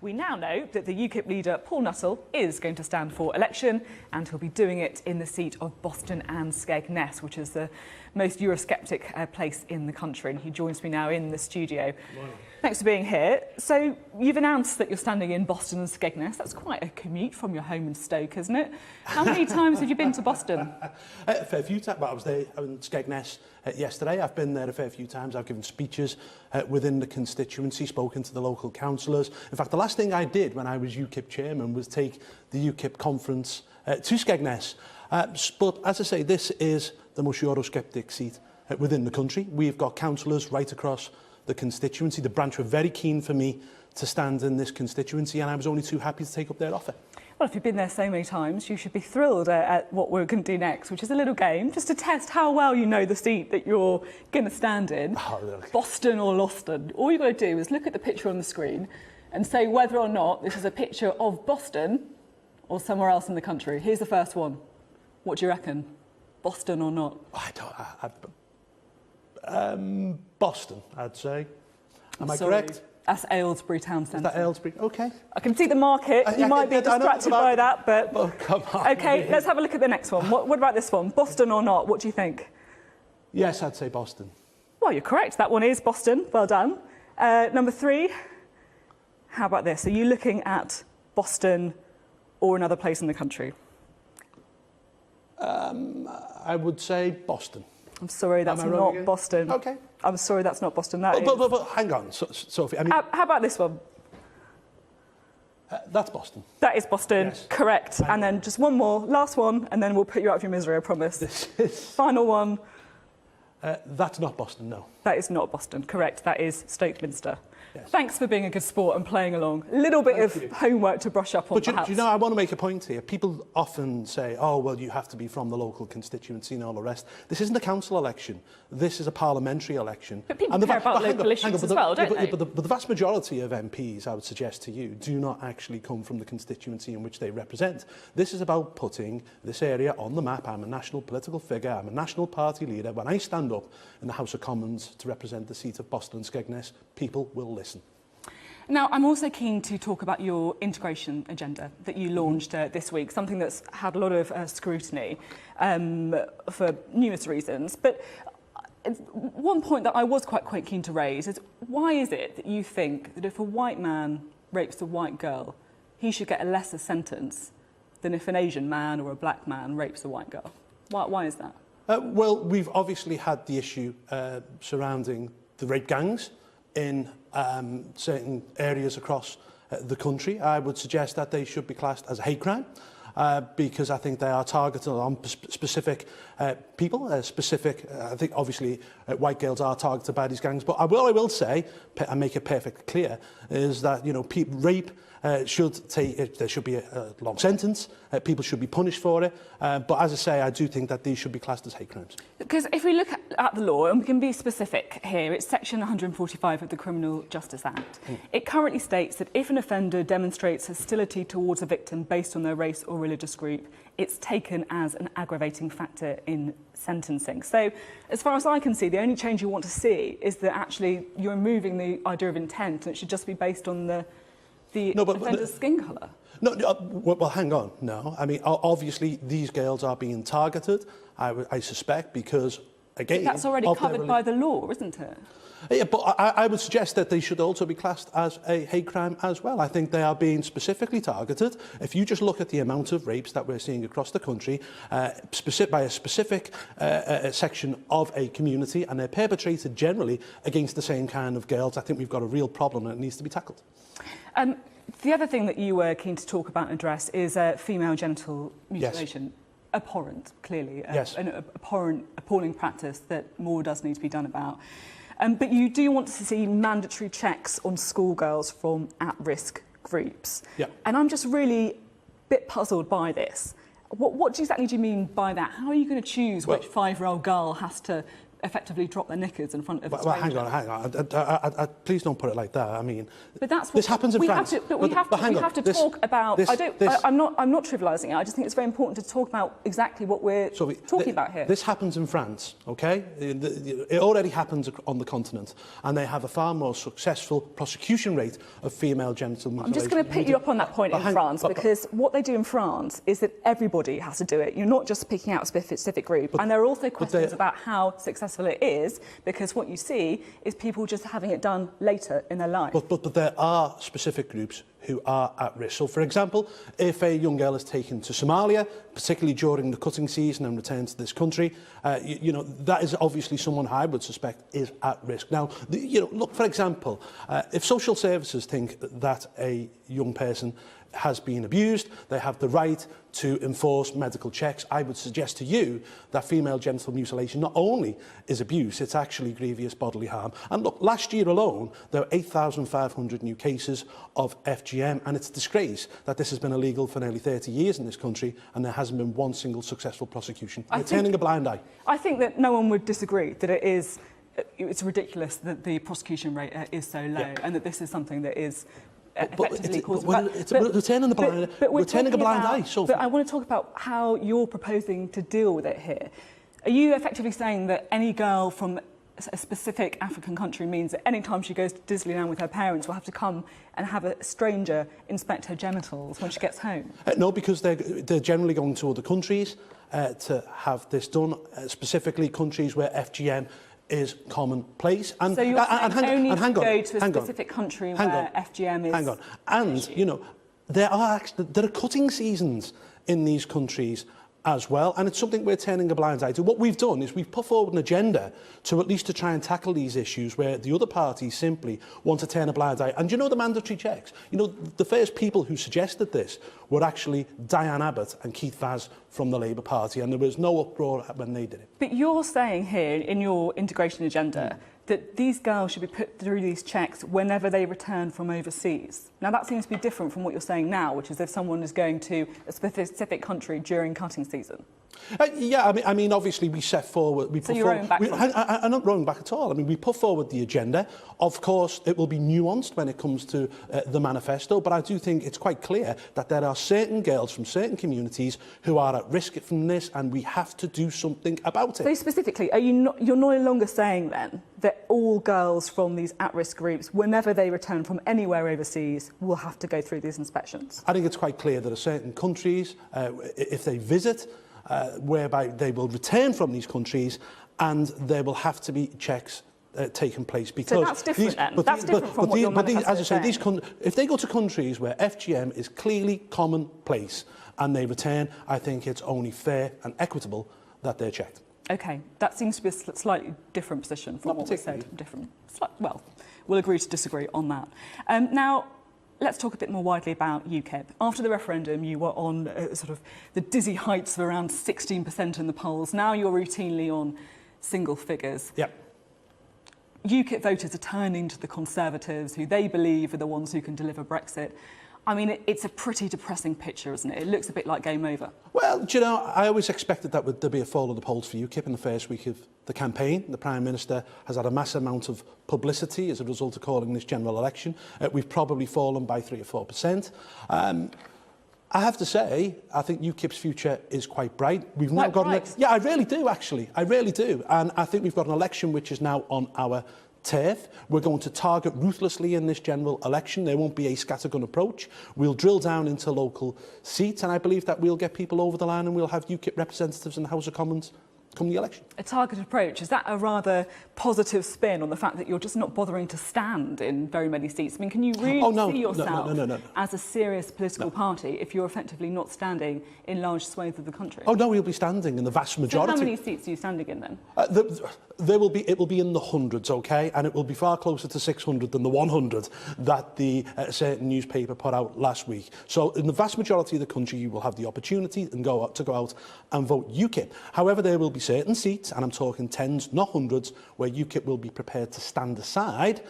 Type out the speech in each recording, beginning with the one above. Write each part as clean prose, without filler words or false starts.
We now know that the UKIP leader, Paull Nuttall, is going to stand for election, and he'll be doing it in the seat of Boston and Skegness, which is the most Eurosceptic place in the country. And he joins me now in the studio. Morning. Thanks for being here. So you've announced that you're standing in Boston and Skegness. That's quite a commute from your home in Stoke, isn't it? How many times have you been to Boston? A fair few times. I was there in Skegness yesterday. I've been there a fair few times. I've given speeches within the constituency, spoken to the local councillors. In fact, the last thing I did when I was UKIP chairman was take the UKIP conference to Skegness. But as I say, this is the most Eurosceptic seat within the country. We've got councillors right across the constituency. The branch were very keen for me to stand in this constituency, and I was only too happy to take up their offer. Well, if you've been there so many times, you should be thrilled at what we're going to do next, which is a little game, just to test how well you know the seat that you're going to stand in. Oh, look. Boston or Loston. All you've got to do is look at the picture on the screen and say whether or not this is a picture of Boston or somewhere else in the country. Here's the first one. What do you reckon? Boston or not? Boston, I'd say. Am I Sorry. correct? That's Aylesbury Town Centre. Is that Aylesbury? Okay. I can see the market. You might be distracted by that, but... Oh, come on. OK, let's have a look at the next one. What about this one? Boston or not? What do you think? Yes, I'd say Boston. Well, you're correct. That one is Boston. Well done. Number 3. How about this? Are you looking at Boston or another place in the country? I would say Boston. I'm sorry, that's not Boston. OK. I'm sorry, that's not Boston. That is... But hang on, Sophie. I mean, how about this one? that's Boston. That is Boston. Yes. Correct. And then just one more, last one, and then we'll put you out of your misery, I promise. This is... Final one. That's not Boston, no. That is not Boston. Correct. That is Stoke Minster. Yes. Thanks for being a good sport and playing along. A little bit of homework to brush up on, But perhaps. you know, I want to make a point here. People often say, oh, well, you have to be from the local constituency and all the rest. This isn't a council election. This is a parliamentary election. But people care about local issues as well, don't they? But the vast majority of MPs, I would suggest to you, do not actually come from the constituency in which they represent. This is about putting this area on the map. I'm a national political figure. I'm a national party leader. When I stand up in the House of Commons to represent the seat of Boston and Skegness, people will listen. Now, I'm also keen to talk about your integration agenda that you launched this week, something that's had a lot of scrutiny for numerous reasons. But one point that I was quite keen to raise is, why is it that you think that if a white man rapes a white girl, he should get a lesser sentence than if an Asian man or a black man rapes a white girl? Why is that? Well, we've obviously had the issue surrounding the rape gangs in certain areas across the country. I would suggest that they should be classed as a hate crime because I think they are targeted on specific people, I think obviously white girls are targeted by these gangs, but what I will say, and make it perfectly clear, is that, you know, rape there should be a long sentence, people should be punished for it, but as I say, I do think that these should be classed as hate crimes. Because if we look at the law, and we can be specific here, it's section 145 of the Criminal Justice Act. It currently states that if an offender demonstrates hostility towards a victim based on their race or religious group, it's taken as an aggravating factor in sentencing. So, as far as I can see, the only change you want to see is that actually you're removing the idea of intent, and it should just be based on the offender's skin colour. Well, hang on. No, I mean, obviously these girls are being targeted, I suspect, because, again... But that's already covered by the law, isn't it? Yeah, but I would suggest that they should also be classed as a hate crime as well. I think they are being specifically targeted. If you just look at the amount of rapes that we're seeing across the country, by a specific section of a community, and they're perpetrated generally against the same kind of girls, I think we've got a real problem and it needs to be tackled. The other thing that you were keen to talk about and address is female genital mutilation. Yes. Abhorrent, clearly. Yes. An appalling practice that more does need to be done about. But you do want to see mandatory checks on schoolgirls from at-risk groups. Yeah. And I'm just really a bit puzzled by this. What exactly do you mean by that? How are you going to choose which 5-year-old girl has to effectively drop their knickers in front of Well, hang on. Please don't put it like that. I mean, but that's what, this happens in France. We have to talk about. I'm not trivialising it. I just think it's very important to talk about exactly what we're talking about here. This happens in France, okay? It already happens on the continent, and they have a far more successful prosecution rate of female genital mutilation. I'm just going to pick you up on that point in France, because what they do in France is that everybody has to do it. You're not just picking out a specific group. And there are also questions about how successful it is, because what you see is people just having it done later in their life. But there are specific groups who are at risk. So, for example, if a young girl is taken to Somalia, particularly during the cutting season, and returns to this country, you know, that is obviously someone I would suspect is at risk. Now, you know, look, for example, if social services think that a young person has been abused, they have the right to enforce medical checks. I would suggest to you that female genital mutilation not only is abuse, it's actually grievous bodily harm. And look, last year alone, there were 8,500 new cases of FGM, and it's a disgrace that this has been illegal for nearly 30 years in this country, and there hasn't been one single successful prosecution. We're turning a blind eye. I think that no one would disagree that it's ridiculous that the prosecution rate is so low, and that this is something that is we're turning a blind eye. But I want to talk about how you're proposing to deal with it here. Are you effectively saying that any girl from a specific African country means that any time she goes to Disneyland with her parents will have to come and have a stranger inspect her genitals when she gets home? No, because they're generally going to other countries to have this done, specifically countries where FGM is commonplace. And, so you're saying only to go to a specific country where FGM is... Hang on. And, you know, there are cutting seasons in these countries as well, and it's something we're turning a blind eye to. What we've done is we've put forward an agenda to at least to try and tackle these issues where the other parties simply want to turn a blind eye. And you know, the mandatory checks, you know, the first people who suggested this were actually Diane Abbott and Keith Vaz from the Labour Party, and there was no uproar when they did it. But you're saying here in your integration agenda that these girls should be put through these checks whenever they return from overseas. Now, that seems to be different from what you're saying now, which is if someone is going to a specific country during cutting season. Yeah, I mean, obviously we set forward... I'm not rowing back at all. I mean, we put forward the agenda. Of course, it will be nuanced when it comes to the manifesto, but I do think it's quite clear that there are certain girls from certain communities who are at risk from this, and we have to do something about it. So specifically, you're no longer saying then that all girls from these at-risk groups, whenever they return from anywhere overseas, will have to go through these inspections? I think it's quite clear that there are certain countries, if they visit, whereby they will return from these countries, and there will have to be checks taking place. Because so that's different then? That's different from what your manifesto is saying. As I say, if they go to countries where FGM is clearly commonplace and they return, I think it's only fair and equitable that they're checked. OK, that seems to be a slightly different position from what we said. Well, we'll agree to disagree on that. Now, let's talk a bit more widely about UKIP. After the referendum, you were on sort of the dizzy heights of around 16% in the polls. Now you're routinely on single figures. Yep. UKIP voters are turning to the Conservatives, who they believe are the ones who can deliver Brexit. I mean, it's a pretty depressing picture, isn't it? It looks a bit like game over. Well, do you know, I always expected that there'd be a fall of the polls for UKIP in the first week of the campaign. The Prime Minister has had a massive amount of publicity as a result of calling this general election. We've probably fallen by 3 or 4%. I have to say, I think UKIP's future is quite bright. We've now got yeah, I really do, actually. I really do. And I think we've got an election which is now on our turf. We're going to target ruthlessly in this general election. There won't be a scattergun approach. We'll drill down into local seats, and I believe that we'll get people over the line and we'll have UKIP representatives in the House of Commons come the election. A targeted approach, is that a rather positive spin on the fact that you're just not bothering to stand in very many seats? I mean, can you really see yourself as a serious political party if you're effectively not standing in large swathes of the country? Oh no, we'll be standing in the vast majority. So how many seats are you standing in then? It will be in the hundreds, okay, and it will be far closer to 600 than the 100 that the certain newspaper put out last week. So in the vast majority of the country, you will have the opportunity to go out and vote UKIP. However, there will be certain seats, and I'm talking tens, not hundreds, where UKIP will be prepared to stand aside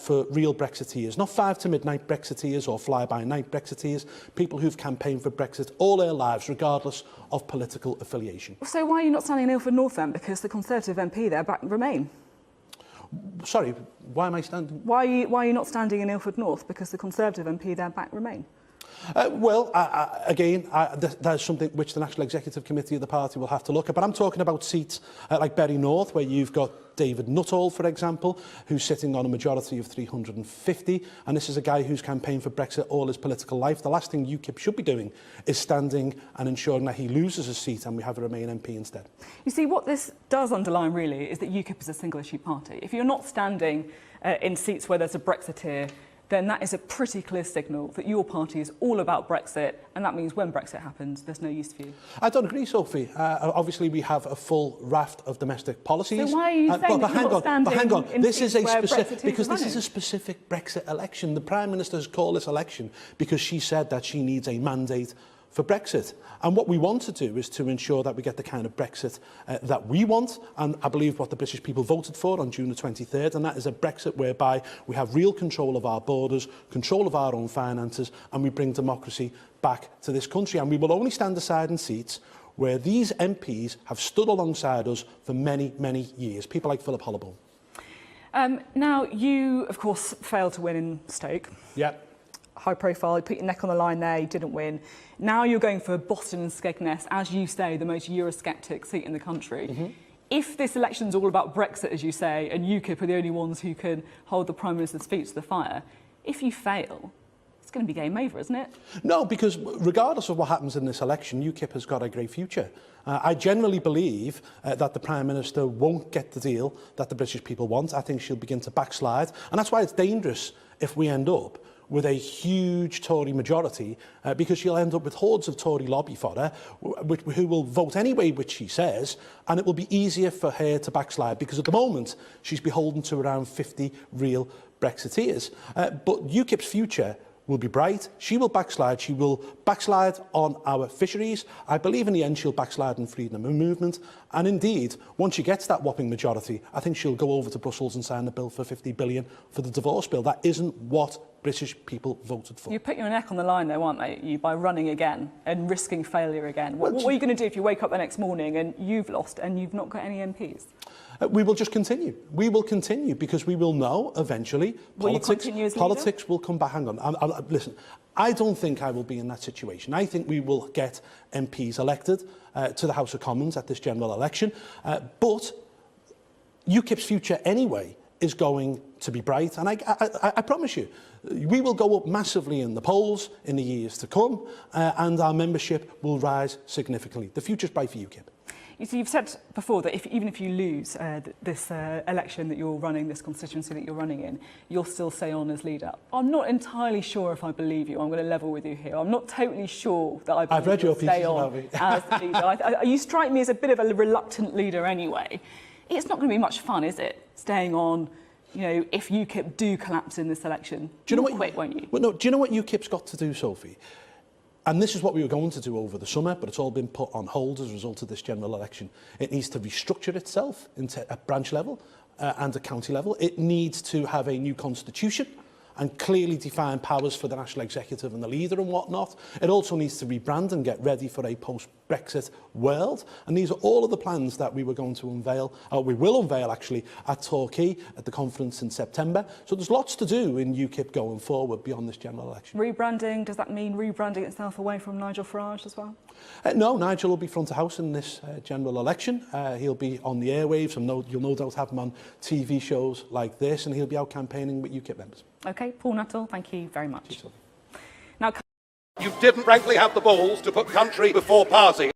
for real Brexiteers, not 5 to midnight Brexiteers or fly-by-night Brexiteers, people who've campaigned for Brexit all their lives, regardless of political affiliation. So why are you not standing in Ilford North then? Because the Conservative MP there back Remain. Sorry, why am I standing? Why are you not standing in Ilford North? Because the Conservative MP there back Remain. Again, that's something which the National Executive Committee of the party will have to look at. But I'm talking about seats like Bury North, where you've got David Nuttall, for example, who's sitting on a majority of 350. And this is a guy who's campaigned for Brexit all his political life. The last thing UKIP should be doing is standing and ensuring that he loses his seat and we have a Remain MP instead. You see, what this does underline really is that UKIP is a single-issue party. If you're not standing in seats where there's a Brexiteer, then that is a pretty clear signal that your party is all about Brexit, and that means when Brexit happens, there's no use for you. I don't agree, Sophie. Obviously, we have a full raft of domestic policies. So why are you saying that you're not standing in seats where Brexiteers because are this running? is a specific Brexit election. The Prime Minister has called this election because she said that she needs a mandate for Brexit. And what we want to do is to ensure that we get the kind of Brexit that we want, and I believe what the British people voted for on June the 23rd, and that is a Brexit whereby we have real control of our borders, control of our own finances, and we bring democracy back to this country. And we will only stand aside in seats where these MPs have stood alongside us for many, many years, people like Philip Holloway. Now, you, of course, failed to win in Stoke. Yeah. High profile, you put your neck on the line there, you didn't win. Now you're going for Boston and Skegness, as you say, the most Eurosceptic seat in the country. Mm-hmm. If this election's all about Brexit, as you say, and UKIP are the only ones who can hold the Prime Minister's feet to the fire, if you fail, it's going to be game over, isn't it? No, because regardless of what happens in this election, UKIP has got a great future. I generally believe that the Prime Minister won't get the deal that the British people want. I think she'll begin to backslide. And that's why it's dangerous if we end up with a huge Tory majority, because she'll end up with hordes of Tory lobby fodder who will vote any way which she says, and it will be easier for her to backslide, because at the moment she's beholden to around 50 real Brexiteers. But UKIP's future will be bright. She will backslide. She will backslide on our fisheries. I believe in the end she'll backslide in freedom of movement. And indeed, once she gets that whopping majority, I think she'll go over to Brussels and sign a bill for 50 billion for the divorce bill. That isn't what British people voted for. You put your neck on the line, though, aren't they? You by running again and risking failure again. What are you going to do if you wake up the next morning and you've lost and you've not got any MPs? We will just continue. We will continue because we will know eventually politics will come back. Hang on. Listen, I don't think I will be in that situation. I think we will get MPs elected to the House of Commons at this general election. But UKIP's future anyway is going to be bright. And I promise you, we will go up massively in the polls in the years to come, and our membership will rise significantly. The future's bright for UKIP. You see, you've said before that even if you lose this election that you're running, this constituency that you're running in, you'll still stay on as leader. I'm not entirely sure if I believe you. I'm going to level with you here. I'm not totally sure that I believe you'll stay on as the leader. You strike me as a bit of a reluctant leader anyway. It's not going to be much fun, is it, staying on, you know, if UKIP do collapse in this election? Do you know what? Quit, won't you? Well, no, do you know what UKIP's got to do, Sophie? And this is what we were going to do over the summer, but it's all been put on hold as a result of this general election. It needs to restructure itself into a branch level and a county level. It needs to have a new constitution and clearly define powers for the National Executive and the leader and whatnot. It also needs to rebrand and get ready for a post-Brexit world. And these are all of the plans that we were going to unveil, or we will unveil actually, at Torquay at the conference in September. So there's lots to do in UKIP going forward beyond this general election. Rebranding, does that mean rebranding itself away from Nigel Farage as well? No, Nigel will be front of house in this general election. He'll be on the airwaves, and you'll no doubt have him on TV shows like this, and he'll be out campaigning with UKIP members. OK, Paull Nuttall, thank you very much. Now, you didn't frankly have the balls to put country before party.